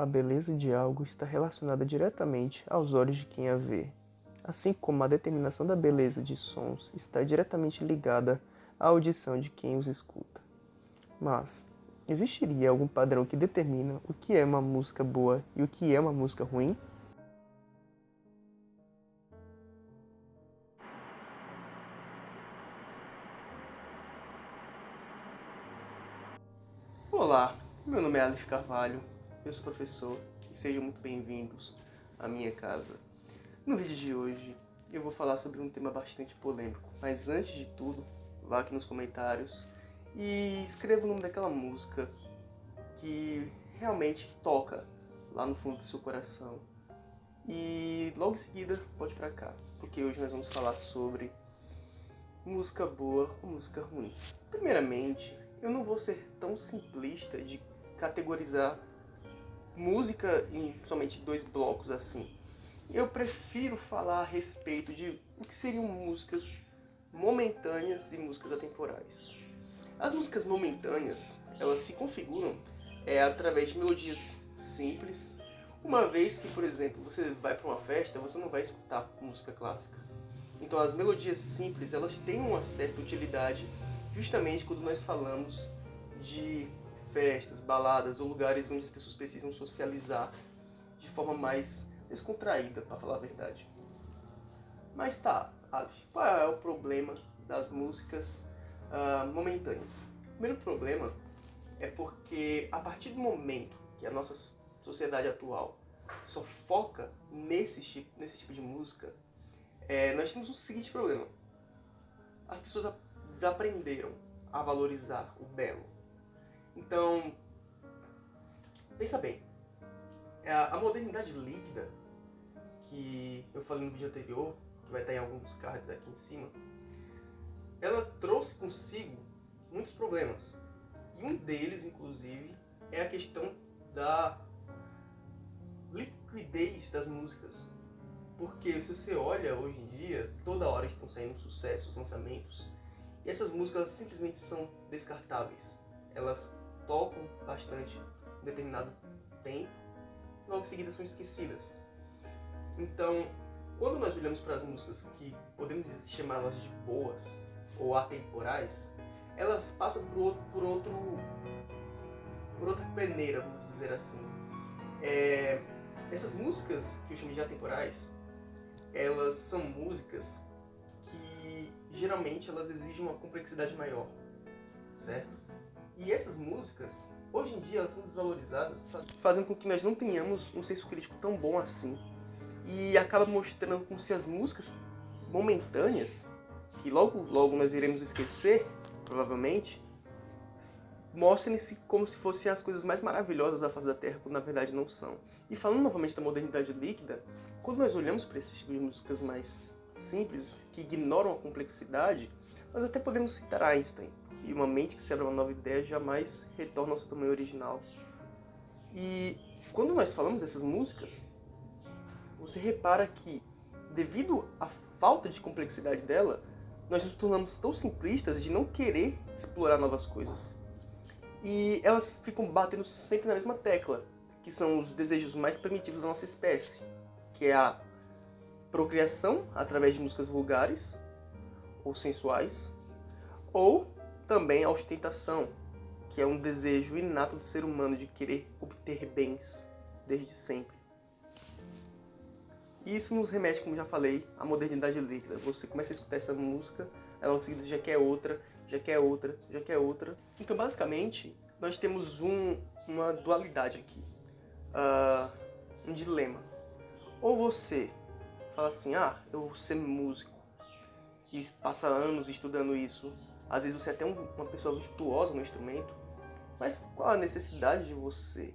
A beleza de algo está relacionada diretamente aos olhos de quem a vê, assim como a determinação da beleza de sons está diretamente ligada à audição de quem os escuta. Mas, existiria algum padrão que determina o que é uma música boa e o que é uma música ruim? Olá, meu nome é Alif Carvalho, eu sou professor e sejam muito bem-vindos à minha casa. No vídeo de hoje eu vou falar sobre um tema bastante polêmico, mas antes de tudo, vá aqui nos comentários e escreva o nome daquela música que realmente toca lá no fundo do seu coração. E logo em seguida pode ir pra cá, porque hoje nós vamos falar sobre música boa ou música ruim. Primeiramente, eu não vou ser tão simplista de categorizar música em somente dois blocos assim. Eu prefiro falar a respeito de o que seriam músicas momentâneas e músicas atemporais. As músicas momentâneas, elas se configuram através de melodias simples, uma vez que, por exemplo, você vai para uma festa, você não vai escutar música clássica. Então as melodias simples, elas têm uma certa utilidade justamente quando nós falamos de festas, baladas ou lugares onde as pessoas precisam socializar de forma mais descontraída, para falar a verdade. Mas tá, Alf, qual é o problema das músicas momentâneas? O primeiro problema é porque a partir do momento que a nossa sociedade atual só foca nesse tipo de música, nós temos o seguinte problema. As pessoas desaprenderam a valorizar o belo. Então, pensa bem. A modernidade líquida, que eu falei no vídeo anterior, que vai estar em alguns cards aqui em cima, ela trouxe consigo muitos problemas. E um deles, inclusive, é a questão da liquidez das músicas. Porque se você olha hoje em dia, toda hora estão saindo sucessos, lançamentos, e essas músicas simplesmente são descartáveis. Elas tocam bastante em determinado tempo, logo em seguida são esquecidas. Então, quando nós olhamos para as músicas que podemos chamá-las de boas ou atemporais, elas passam por outra peneira, vamos dizer assim. Essas músicas que eu chamo de atemporais, elas são músicas que geralmente elas exigem uma complexidade maior, certo? E essas músicas, hoje em dia, elas são desvalorizadas, fazendo com que nós não tenhamos um senso crítico tão bom assim. E acaba mostrando como se as músicas momentâneas, que logo logo nós iremos esquecer, provavelmente, mostrem-se como se fossem as coisas mais maravilhosas da face da Terra, quando na verdade não são. E falando novamente da modernidade líquida, quando nós olhamos para esse tipo de músicas mais simples, que ignoram a complexidade, nós até podemos citar Einstein, que uma mente que se abre a uma nova ideia jamais retorna ao seu tamanho original. E quando nós falamos dessas músicas, você repara que, devido à falta de complexidade dela, nós nos tornamos tão simplistas de não querer explorar novas coisas. E elas ficam batendo sempre na mesma tecla, que são os desejos mais primitivos da nossa espécie, que é a procriação através de músicas vulgares ou sensuais, ou também a ostentação, que é um desejo inato do ser humano de querer obter bens desde sempre. E isso nos remete, como já falei, à modernidade líquida. Você começa a escutar essa música, aí logo em seguida já quer outra, já quer outra, já quer outra. Então, basicamente, nós temos uma dualidade aqui. Um dilema. Ou você fala assim, eu vou ser músico, e passa anos estudando isso. Às vezes você é até uma pessoa virtuosa no instrumento, mas qual a necessidade de você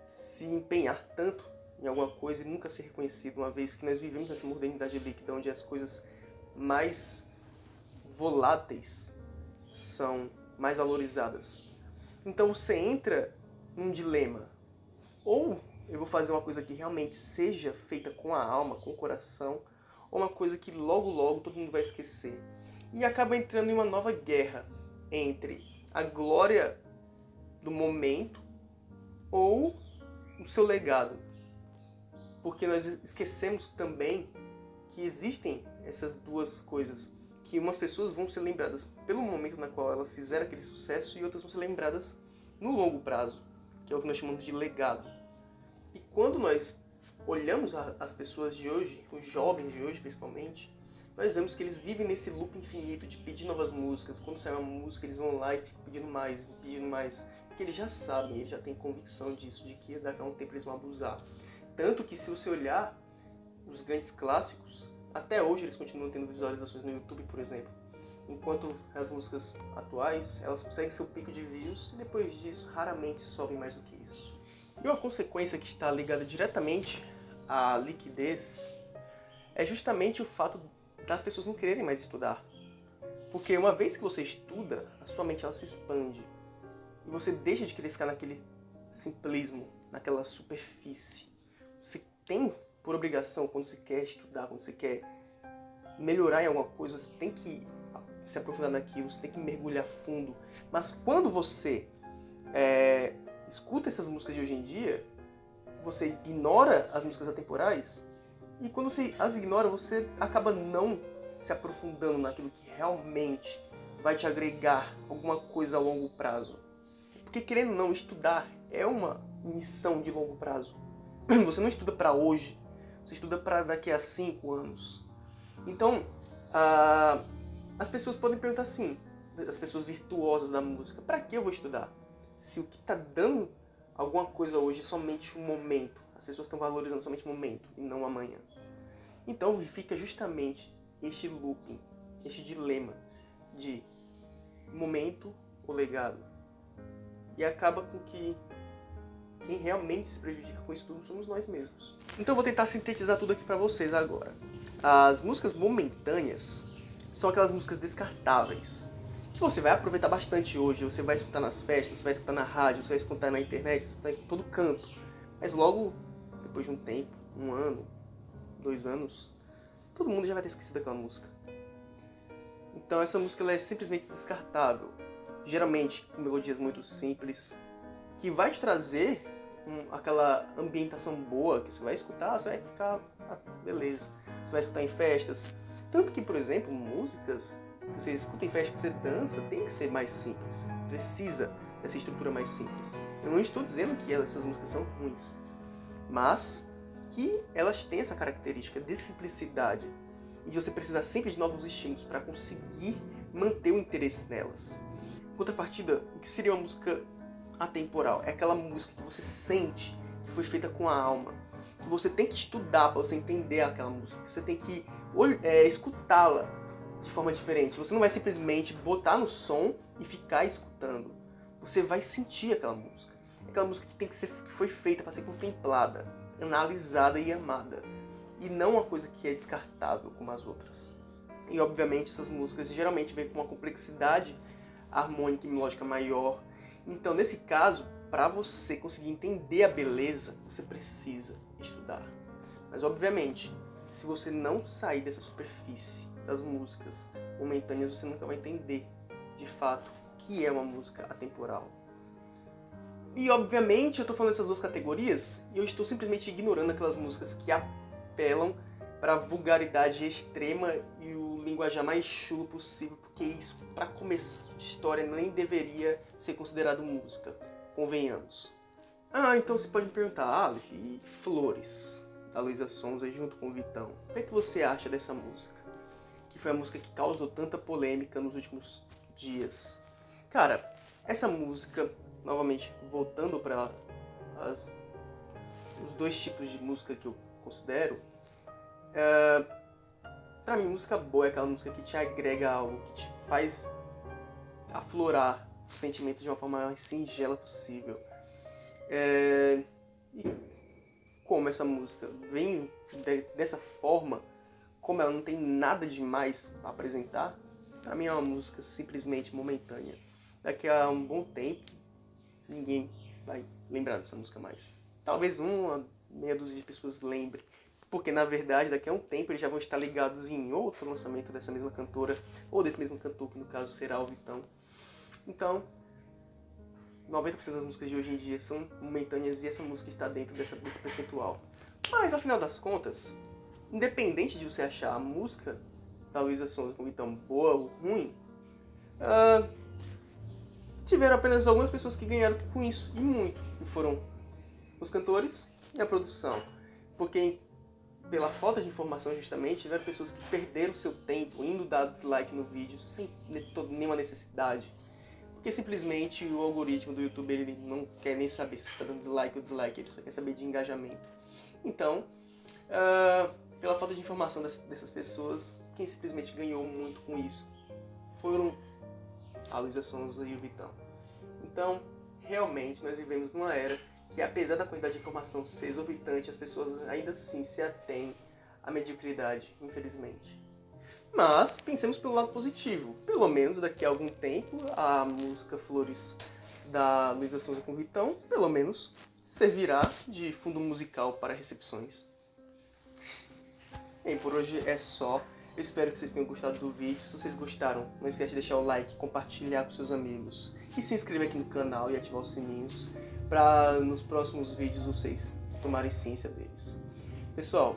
se empenhar tanto em alguma coisa e nunca ser reconhecido, uma vez que nós vivemos nessa modernidade líquida, onde as coisas mais voláteis são mais valorizadas. Então você entra num dilema. Ou eu vou fazer uma coisa que realmente seja feita com a alma, com o coração, ou uma coisa que logo logo todo mundo vai esquecer. E acaba entrando em uma nova guerra entre a glória do momento ou o seu legado. Porque nós esquecemos também que existem essas duas coisas, que umas pessoas vão ser lembradas pelo momento na qual elas fizeram aquele sucesso e outras vão ser lembradas no longo prazo, que é o que nós chamamos de legado. E quando nós olhamos as pessoas de hoje, os jovens de hoje principalmente, nós vemos que eles vivem nesse loop infinito de pedir novas músicas. Quando sai uma música, eles vão lá e ficam pedindo mais, porque eles já sabem, eles já têm convicção disso, de que daqui a um tempo eles vão abusar. Tanto que se você olhar os grandes clássicos, até hoje eles continuam tendo visualizações no YouTube, por exemplo. Enquanto as músicas atuais, elas conseguem seu pico de views e depois disso raramente sobem mais do que isso. E uma consequência que está ligada diretamente à liquidez é justamente o fato das pessoas não quererem mais estudar. Porque uma vez que você estuda, a sua mente ela se expande. E você deixa de querer ficar naquele simplismo, naquela superfície. Você tem por obrigação, quando você quer estudar, quando você quer melhorar em alguma coisa, você tem que se aprofundar naquilo, você tem que mergulhar fundo. Mas quando você escuta essas músicas de hoje em dia, você ignora as músicas atemporais, e quando você as ignora, você acaba não se aprofundando naquilo que realmente vai te agregar alguma coisa a longo prazo. Porque, querendo ou não, estudar é uma missão de longo prazo. Você não estuda para hoje, você estuda para daqui a 5 anos. Então, as pessoas podem perguntar assim, as pessoas virtuosas da música, para que eu vou estudar? Se o que está dando alguma coisa hoje é somente um momento, as pessoas estão valorizando somente o momento e não amanhã. Então fica justamente este looping, este dilema de momento ou legado. E acaba com que quem realmente se prejudica com isso tudo somos nós mesmos. Então eu vou tentar sintetizar tudo aqui para vocês agora. As músicas momentâneas são aquelas músicas descartáveis, que você vai aproveitar bastante hoje, você vai escutar nas festas, você vai escutar na rádio, você vai escutar na internet, você vai escutar em todo canto. Mas logo, depois de um tempo, 1 ano, 2 anos, todo mundo já vai ter esquecido aquela música. Então essa música ela é simplesmente descartável, geralmente com melodias muito simples, que vai te trazer aquela ambientação boa, que você vai escutar, você vai ficar, beleza. Você vai escutar em festas. Tanto que, por exemplo, músicas que você escuta em festa, que você dança, tem que ser mais simples. Precisa dessa estrutura mais simples. Eu não estou dizendo que essas músicas são ruins, mas que elas têm essa característica de simplicidade e de você precisar sempre de novos estímulos para conseguir manter o interesse nelas. Em contrapartida, o que seria uma música atemporal? É aquela música que você sente que foi feita com a alma, que você tem que estudar para você entender aquela música, que você tem que escutá-la de forma diferente. Você não vai simplesmente botar no som e ficar escutando. Você vai sentir aquela música. É aquela música que que foi feita para ser contemplada, analisada e amada. E não uma coisa que é descartável como as outras. E obviamente essas músicas geralmente vêm com uma complexidade harmônica e melódica maior. Então nesse caso, para você conseguir entender a beleza, você precisa estudar. Mas obviamente, se você não sair dessa superfície das músicas momentâneas, você nunca vai entender de fato o que é uma música atemporal. E obviamente eu estou falando dessas duas categorias e eu estou simplesmente ignorando aquelas músicas que apelam para a vulgaridade extrema e o linguajar mais chulo possível, porque isso, para começo de história, nem deveria ser considerado música, convenhamos. Então você pode me perguntar, e Flores, da Luísa Sonza junto com o Vitão, o que é que você acha dessa música? Que foi a música que causou tanta polêmica nos últimos dias. Cara, essa música, novamente, voltando para os dois tipos de música que eu considero, pra mim, música boa é aquela música que te agrega algo, que te faz aflorar o sentimento de uma forma mais singela possível. E como essa música vem dessa forma, como ela não tem nada demais a apresentar, pra mim é uma música simplesmente momentânea. Daqui a um bom tempo, ninguém vai lembrar dessa música mais. Talvez uma meia dúzia de pessoas lembrem, porque na verdade daqui a um tempo eles já vão estar ligados em outro lançamento dessa mesma cantora, ou desse mesmo cantor, que no caso será o Vitão. Então, 90% das músicas de hoje em dia são momentâneas e essa música está dentro desse percentual. Mas, afinal das contas, independente de você achar a música da Luísa Sonza com Vitão boa ou ruim, tiveram apenas algumas pessoas que ganharam com isso, e muito, que foram os cantores e a produção. Porque, pela falta de informação justamente, tiveram pessoas que perderam seu tempo indo dar dislike no vídeo sem nenhuma necessidade. Porque simplesmente o algoritmo do YouTube ele não quer nem saber se você está dando like ou dislike, ele só quer saber de engajamento. Então, pela falta de informação dessas pessoas, quem simplesmente ganhou muito com isso foram a Luísa Sonza e o Vitão. Então, realmente, nós vivemos numa era que, apesar da quantidade de informação ser exorbitante, as pessoas ainda assim se atêm à mediocridade, infelizmente. Mas, pensemos pelo lado positivo. Pelo menos, daqui a algum tempo, a música Flores da Luísa Sonza com o Vitão, pelo menos, servirá de fundo musical para recepções. Bem, por hoje é só. Eu espero que vocês tenham gostado do vídeo. Se vocês gostaram, não esquece de deixar o like, compartilhar com seus amigos e se inscrever aqui no canal e ativar os sininhos para nos próximos vídeos vocês tomarem ciência deles. Pessoal,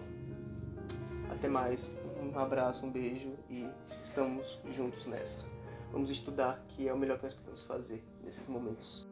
até mais. Um abraço, um beijo e estamos juntos nessa. Vamos estudar, que é o melhor que nós podemos fazer nesses momentos.